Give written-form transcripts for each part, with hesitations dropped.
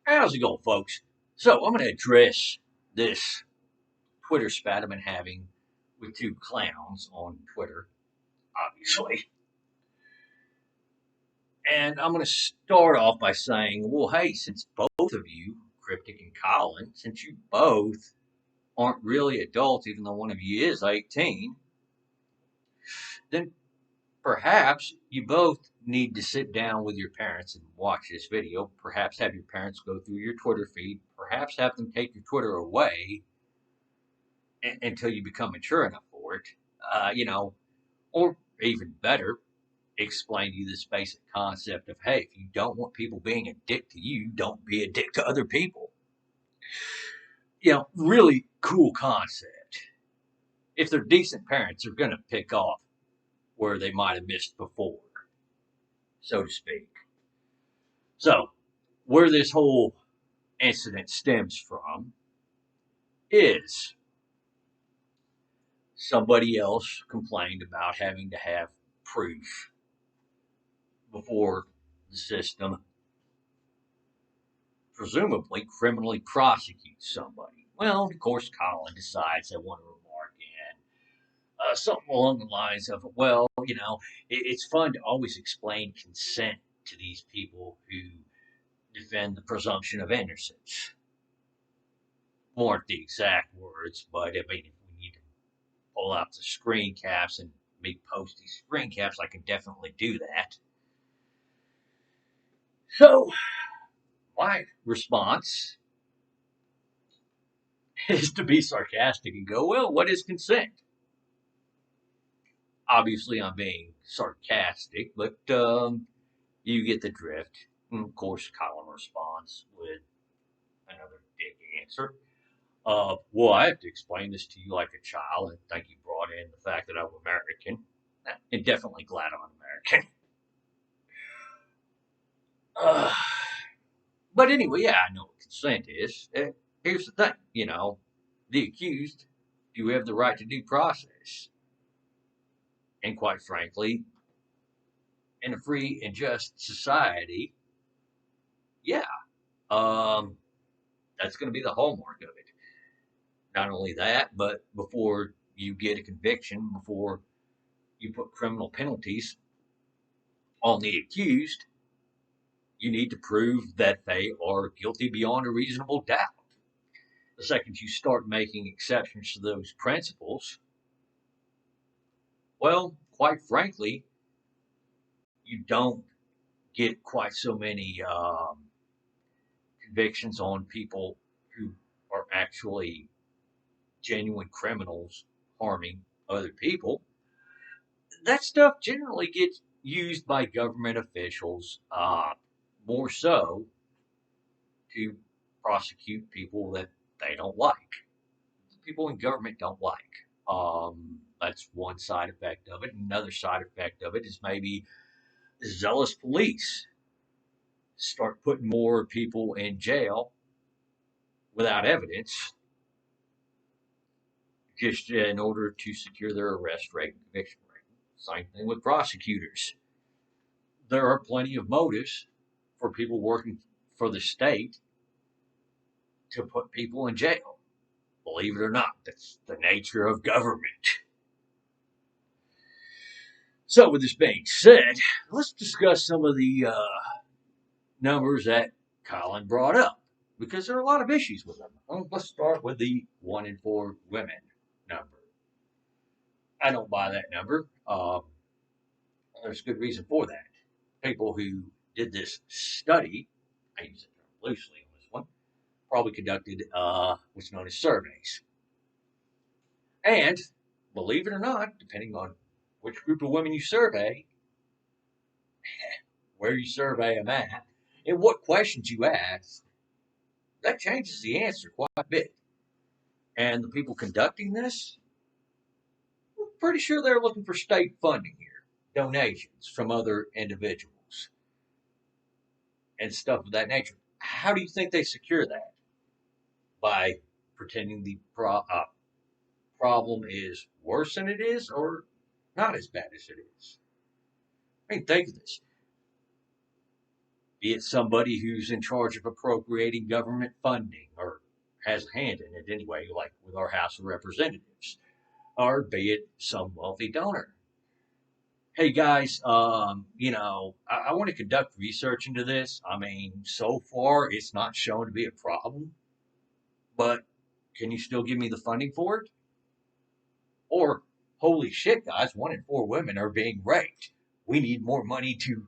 How's it going, folks? So, I'm going to address this Twitter spat I've been having with two clowns on Twitter, obviously. And I'm going to start off by saying, well, hey, since both of you, Cryptic and Colin, since you both aren't really adults, even though one of you is 18, then perhaps you both need to sit down with your parents and watch this video. Perhaps have your parents go through your Twitter feed. Perhaps have them take your Twitter away until you become mature enough for it. Or even better, explain to you this basic concept of hey, if you don't want people being a dick to you, don't be a dick to other people. Really cool concept. If they're decent parents, they're going to pick off where they might have missed before, so to speak. So, where this whole incident stems from is somebody else complained about having to have proof before the system presumably criminally prosecute somebody. Well, of course, Colin decides they want to remark in something along the lines of, well, it's fun to always explain consent to these people who defend the presumption of innocence. Weren't the exact words, but I mean, if we need to pull out the screen caps and me post these screen caps, I can definitely do that. So, my response is to be sarcastic and go, well, what is consent? Obviously, I'm being sarcastic, but you get the drift. And of course, Colin responds with another dick answer. Well, I have to explain this to you like a child, and thank you brought in the fact that I'm American, and definitely glad I'm American. Uh, but anyway, yeah, I know what consent is. Here's the thing, the accused do have the right to due process. And quite frankly, in a free and just society, yeah, um, that's going to be the hallmark of it. Not only that, but before you get a conviction, before you put criminal penalties on the accused, you need to prove that they are guilty beyond a reasonable doubt. The second you start making exceptions to those principles, well, quite frankly, you don't get quite so many convictions on people who are actually genuine criminals harming other people. That stuff generally gets used by government officials, more so to prosecute people that they don't like. People in government don't like. That's one side effect of it. Another side effect of it is maybe zealous police start putting more people in jail without evidence just in order to secure their arrest rate and conviction rate. Same thing with prosecutors. There are plenty of motives for people working for the state to put people in jail. Believe it or not, that's the nature of government. So, with this being said, let's discuss some of the numbers that Colin brought up because there are a lot of issues with them. Well, let's start with the 1 in 4 women number. I don't buy that number. There's good reason for that. People who did this study, I use it loosely on this one, probably conducted what's known as surveys. And believe it or not, depending on which group of women you survey, where you survey them at, and what questions you ask, that changes the answer quite a bit. And the people conducting this, I'm pretty sure they're looking for state funding here, donations from other individuals, and stuff of that nature. How do you think they secure that? By pretending the problem is worse than it is or not as bad as it is? I mean, think of this. be it somebody who's in charge of appropriating government funding or has a hand in it anyway, like with our House of Representatives, or be it some wealthy donor. Hey guys, I want to conduct research into this. I mean, so far it's not shown to be a problem, but can you still give me the funding for it? Or, holy shit, guys, 1 in 4 women are being raped. We need more money to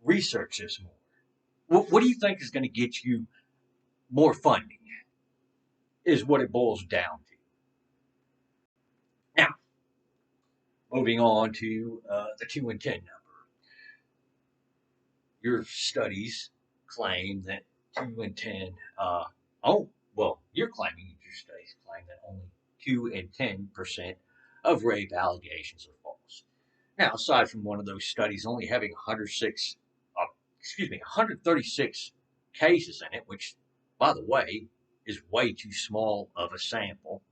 research this more. What do you think is going to get you more funding? Is what it boils down to. Now, moving on to the 2 in 10 number. Your studies claim that 2 in 10, you're claiming your studies claim that only 2 in 10% of rape allegations are false. Now, aside from one of those studies only having 136 cases in it, which, by the way, is way too small of a sample,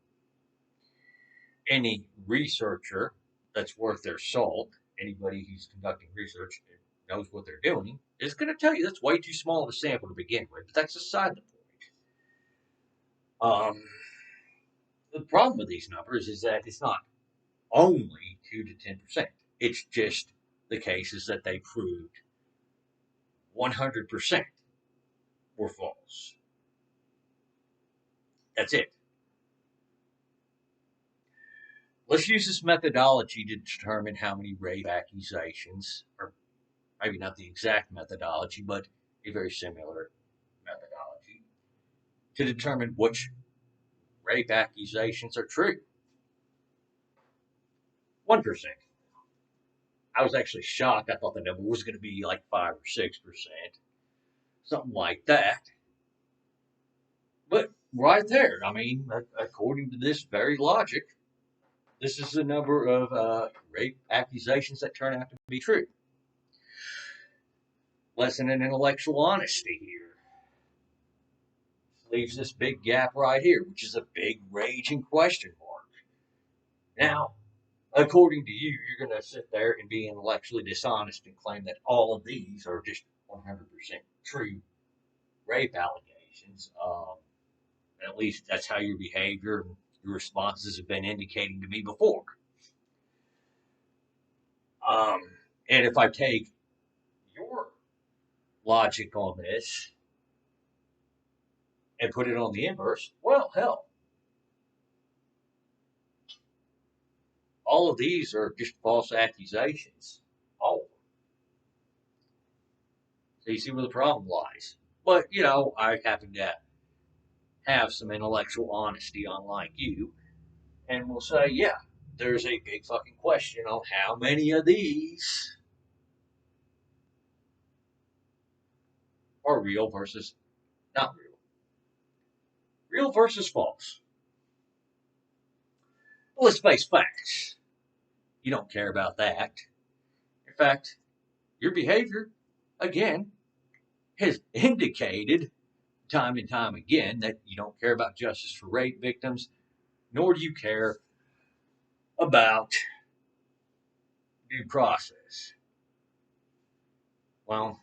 any researcher that's worth their salt, anybody who's conducting research and knows what they're doing, is going to tell you that's way too small of a sample to begin with. But that's aside the point. The problem with these numbers is that it's not only 2 to 10%. It's just the cases that they proved 100% were false. That's it. Let's use this methodology to determine how many rape accusations, or maybe not the exact methodology, but a very similar methodology, to determine which rape accusations are true. 1%. I was actually shocked. I thought the number was going to be like 5 or 6%, something like that. But right there, I mean, according to this very logic, this is the number of rape accusations that turn out to be true. Lesson in intellectual honesty here. Leaves this big gap right here, which is a big raging question mark. Now, according to you, you're going to sit there and be intellectually dishonest and claim that all of these are just 100% true rape allegations. At least that's how your behavior and your responses have been indicating to me before. Um, and if I take your logic on this and put it on the inverse, well, hell, all of these are just false accusations. All of them. So you see where the problem lies. But, I happen to have some intellectual honesty, unlike you, and will say, yeah, there's a big fucking question on how many of these are real versus not real. Real versus false. Well, let's face facts. You don't care about that. In fact, your behavior, again, has indicated time and time again that you don't care about justice for rape victims, nor do you care about due process. Well,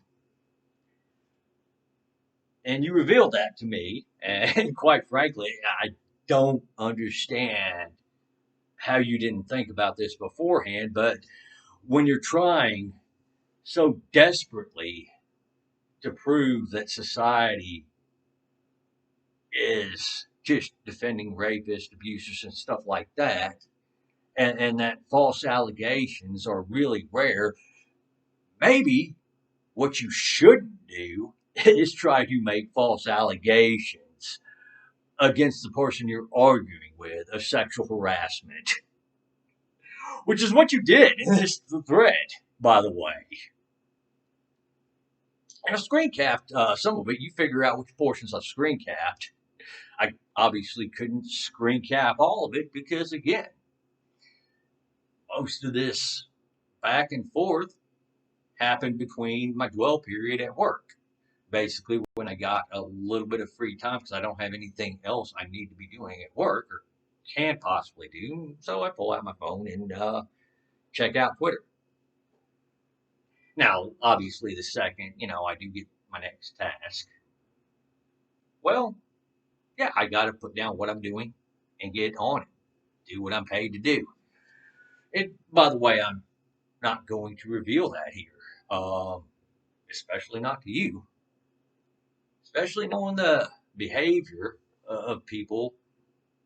and you revealed that to me, and quite frankly, I don't understand how you didn't think about this beforehand, but when you're trying so desperately to prove that society is just defending rapists, abusers, and stuff like that, and that false allegations are really rare, maybe what you shouldn't do is try to make false allegations against the person you're arguing with of sexual harassment, which is what you did in this thread, by the way. And I screen capped some of it. You figure out which portions I screen capped. I obviously couldn't screen cap all of it because, again, most of this back and forth happened between my dwell period at work. Basically, when I got a little bit of free time because I don't have anything else I need to be doing at work or can possibly do. So I pull out my phone and check out Twitter. Now, obviously, the second, I do get my next task, well, yeah, I got to put down what I'm doing and get on it, do what I'm paid to do. And by the way, I'm not going to reveal that here, um, especially not to you, especially knowing the behavior of people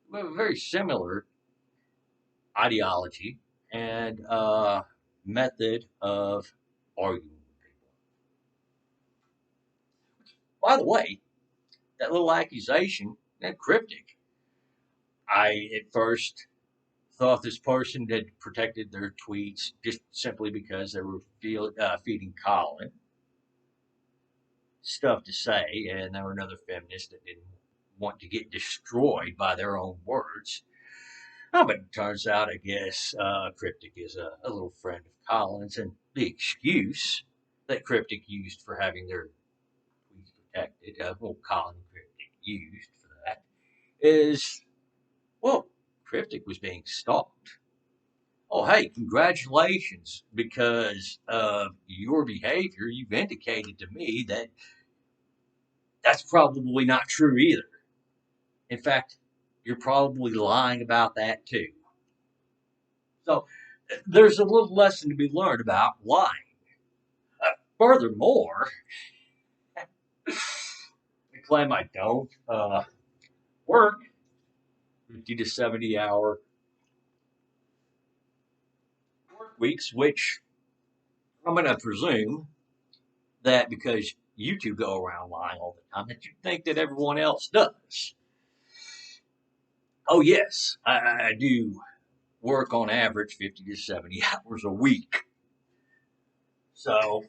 who have a very similar ideology and method of arguing with people. By the way, that little accusation, that cryptic, I at first thought this person had protected their tweets just simply because they were feeding Colin stuff to say, and there were another feminist that didn't want to get destroyed by their own words. Oh, but it turns out, I guess, Cryptic is a little friend of Colin's, and the excuse that Cryptic used for having their tweets protected, Colin and Cryptic used for that, is, well, Cryptic was being stalked. Oh, hey, congratulations, because of your behavior, you've indicated to me that that's probably not true either. In fact, you're probably lying about that too. So there's a little lesson to be learned about lying. Furthermore, I claim I don't work 50 to 70-hour work weeks, which I'm going to presume that because you two go around lying all the time, that you think that everyone else does. Oh, yes, I do work on average 50 to 70 hours a week. So,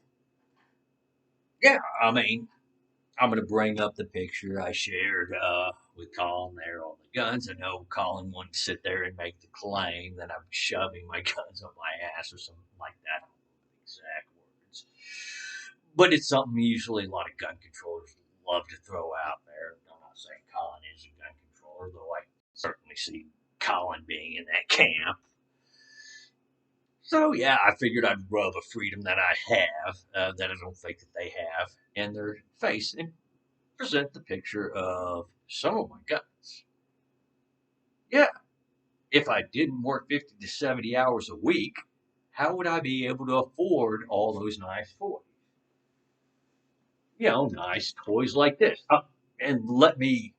yeah, I mean, I'm going to bring up the picture I shared with Colin there on the guns. I know Colin wanted to sit there and make the claim that I'm shoving my guns up my ass or something like that. I don't know the exact words. But it's something usually a lot of gun controllers love to throw out there. I'm not saying Colin is a gun controller, though I certainly see Colin being in that camp. So yeah, I figured I'd rub a freedom that I have, that I don't think that they have, in their face and present the picture of some of my guns. Yeah, if I didn't work 50 to 70 hours a week, how would I be able to afford all those nice toys? Nice toys like this. And let me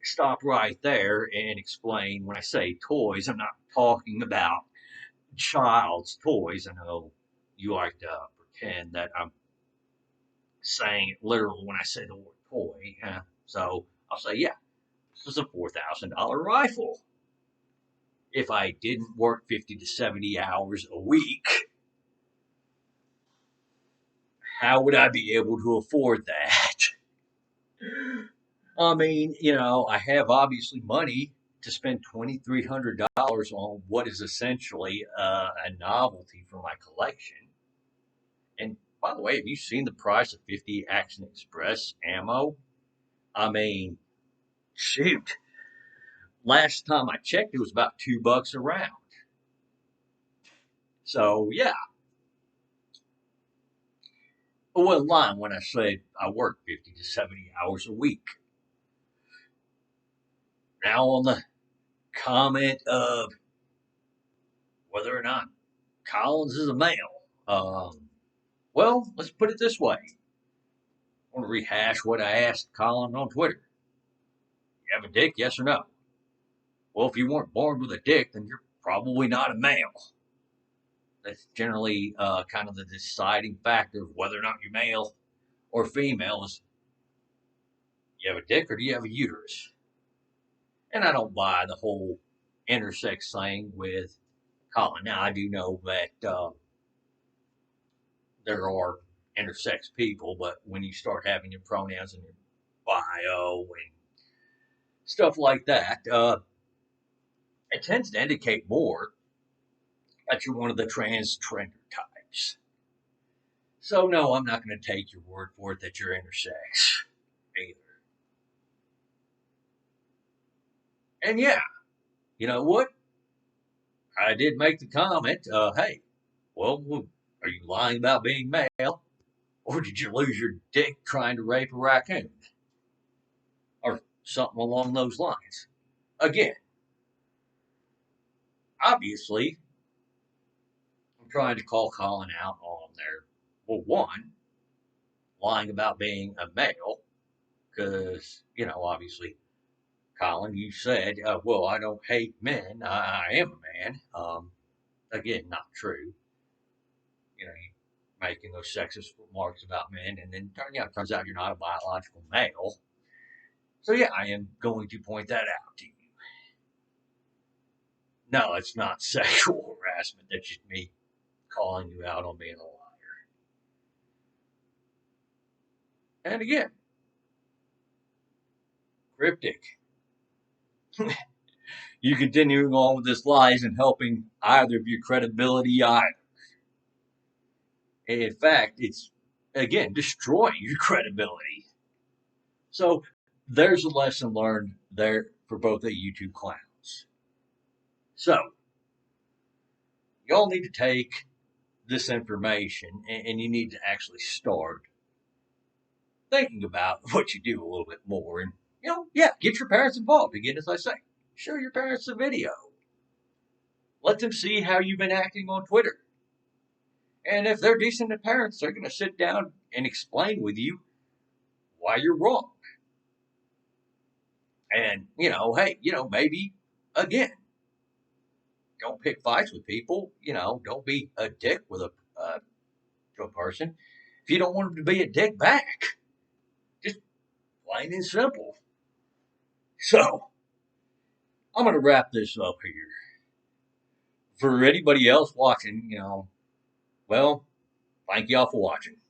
stop right there and explain when I say toys, I'm not talking about child's toys. I know you like to pretend that I'm saying it literally when I say the word toy. So I'll say, yeah, this is a $4,000 rifle. If I didn't work 50 to 70 hours a week, how would I be able to afford that? I mean, I have obviously money to spend $2,300 on what is essentially a novelty for my collection. And by the way, have you seen the price of 50 Action Express ammo? I mean, shoot. Last time I checked, it was about $2 a round. So yeah, I wasn't lying when I said I work 50 to 70 hours a week. Now on the comment of whether or not Collins is a male. Well, let's put it this way. I want to rehash what I asked Colin on Twitter. You have a dick, yes or no? Well, if you weren't born with a dick, then you're probably not a male. That's generally kind of the deciding factor of whether or not you're male or female is, you have a dick or do you have a uterus? And I don't buy the whole intersex thing with Colin. Now, I do know that there are intersex people, but when you start having your pronouns in your bio and stuff like that, it tends to indicate more that you're one of the transgender types. So, no, I'm not going to take your word for it that you're intersex either. And yeah, you know what? I did make the comment, hey, well, Are you lying about being male? Or did you lose your dick trying to rape a raccoon? Or something along those lines. Again, obviously, I'm trying to call Colin out on their, well, one, lying about being a male, because, obviously, Colin, you said, well, I don't hate men. I am a man. Again, not true. You making those sexist remarks about men, and then turns out you're not a biological male. So yeah, I am going to point that out to you. No, it's not sexual harassment. That's just me calling you out on being a liar. And again, cryptic. You continuing on with this lie isn't helping either of your credibility either. In fact, it's again destroying your credibility. So there's a lesson learned there for both of you two clowns. So y'all need to take this information and you need to actually start thinking about what you do a little bit more. And, get your parents involved. Again, as I say, show your parents the video. Let them see how you've been acting on Twitter. And if they're decent parents, they're going to sit down and explain with you why you're wrong. And, hey, maybe, again, don't pick fights with people. Don't be a dick with to a person. If you don't want them to be a dick back, just plain and simple. So, I'm going to wrap this up here. For anybody else watching, well, thank y'all for watching.